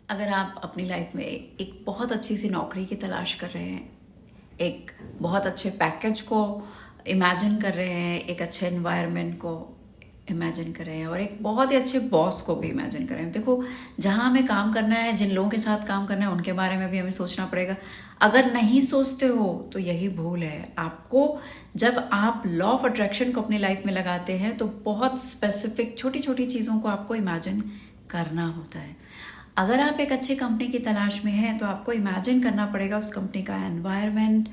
अगर आप अपनी लाइफ में एक बहुत अच्छी सी नौकरी की तलाश कर रहे हैं, एक बहुत अच्छे पैकेज को इमेजिन कर रहे हैं, एक अच्छे एनवायरनमेंट को इमेजिन कर रहे हैं और एक बहुत ही अच्छे बॉस को भी इमेजिन कर रहे हैं। देखो, जहाँ हमें काम करना है, जिन लोगों के साथ काम करना है, उनके बारे में भी हमें सोचना पड़ेगा। अगर नहीं सोचते हो तो यही भूल है आपको। जब आप लॉ ऑफ अट्रैक्शन को अपनी लाइफ में लगाते हैं तो बहुत स्पेसिफिक छोटी छोटी चीज़ों को आपको इमेजिन करना होता है। अगर आप एक अच्छी कंपनी की तलाश में हैं तो आपको इमेजिन करना पड़ेगा उस कंपनी का एनवायरनमेंट,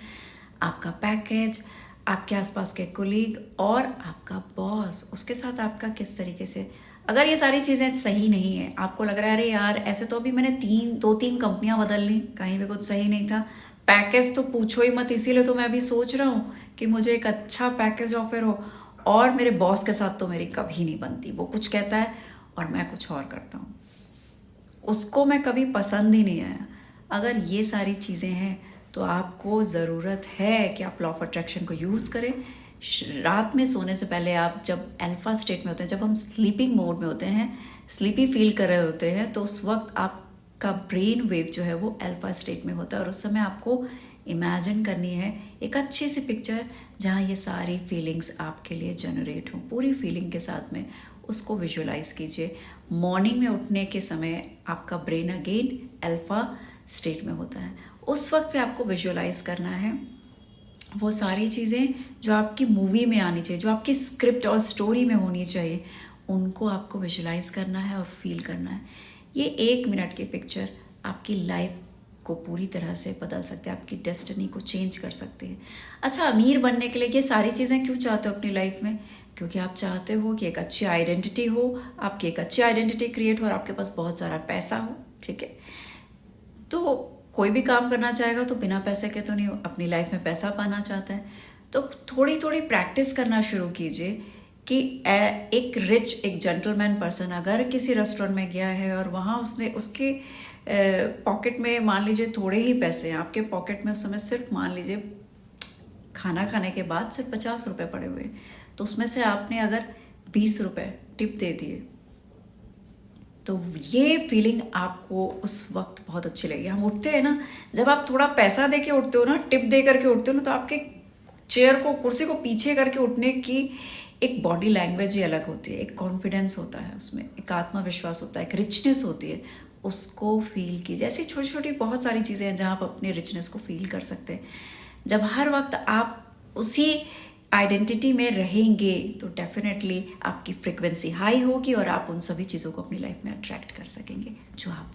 आपका पैकेज, आपके आसपास के कोलीग और आपका बॉस, उसके साथ आपका किस तरीके से। अगर ये सारी चीज़ें सही नहीं है, आपको लग रहा है अरे यार ऐसे तो अभी मैंने दो तीन कंपनियां बदल ली, कहीं भी कुछ सही नहीं था, पैकेज तो पूछो ही मत, इसीलिए तो मैं अभी सोच रहा हूँ कि मुझे एक अच्छा पैकेज ऑफर हो, और मेरे बॉस के साथ तो मेरी कभी नहीं बनती, वो कुछ कहता है और मैं कुछ और करता हूँ, उसको मैं कभी पसंद ही नहीं आया। अगर ये सारी चीज़ें हैं तो आपको ज़रूरत है कि आप लॉ ऑफ अट्रैक्शन को यूज़ करें। रात में सोने से पहले आप जब अल्फा स्टेट में होते हैं, जब हम स्लीपिंग मोड में होते हैं, स्लीपी फील कर रहे होते हैं, तो उस वक्त आपका ब्रेन वेव जो है वो अल्फा स्टेट में होता है और उस समय आपको इमेजिन करनी है एक अच्छी सी पिक्चर जहाँ ये सारी फीलिंग्स आपके लिए जनरेट हों, पूरी फीलिंग के साथ में उसको विजुअलाइज कीजिए। मॉर्निंग में उठने के समय आपका ब्रेन अगेन अल्फा स्टेट में होता है, उस वक्त पे आपको विजुअलाइज करना है वो सारी चीज़ें जो आपकी मूवी में आनी चाहिए, जो आपकी स्क्रिप्ट और स्टोरी में होनी चाहिए, उनको आपको विजुअलाइज करना है और फील करना है। ये 1 मिनट की पिक्चर आपकी लाइफ को पूरी तरह से बदल सकते हैं, आपकी डेस्टिनी को चेंज कर सकते हैं। अच्छा, अमीर बनने के लिए ये सारी चीज़ें क्यों चाहते हो अपनी लाइफ में? क्योंकि आप चाहते हो कि एक अच्छी आइडेंटिटी हो, आपकी एक अच्छी आइडेंटिटी क्रिएट हो और आपके पास बहुत सारा पैसा हो, ठीक है? तो कोई भी काम करना चाहेगा तो बिना पैसे के तो नहीं, अपनी लाइफ में पैसा पाना चाहता है तो थोड़ी थोड़ी प्रैक्टिस करना शुरू कीजिए कि एक रिच, एक जेंटलमैन पर्सन अगर किसी रेस्टोरेंट में गया है और वहाँ उसने उसके पॉकेट में मान लीजिए थोड़े ही पैसे हैं, आपके पॉकेट में उस समय सिर्फ मान लीजिए खाना खाने के बाद सिर्फ 50 रुपये पड़े हुए, तो उसमें से आपने अगर 20 रुपये टिप दे दिए तो ये फीलिंग आपको उस वक्त बहुत अच्छी लगेगी। हम उठते हैं ना, जब आप थोड़ा पैसा दे के उठते हो ना, टिप दे करके उठते हो ना, तो आपके चेयर को, कुर्सी को पीछे करके उठने की एक बॉडी लैंग्वेज ही अलग होती है, एक कॉन्फिडेंस होता है उसमें, एक आत्मविश्वास होता है, एक रिचनेस होती है, उसको फील कीजिए। ऐसी छोटी छोटी बहुत सारी चीज़ें हैं जहाँ आप अपने रिचनेस को फील कर सकते हैं। जब हर वक्त आप उसी आइडेंटिटी में रहेंगे तो डेफिनेटली आपकी फ्रिक्वेंसी हाई होगी और आप उन सभी चीज़ों को अपनी लाइफ में अट्रैक्ट कर सकेंगे जो आप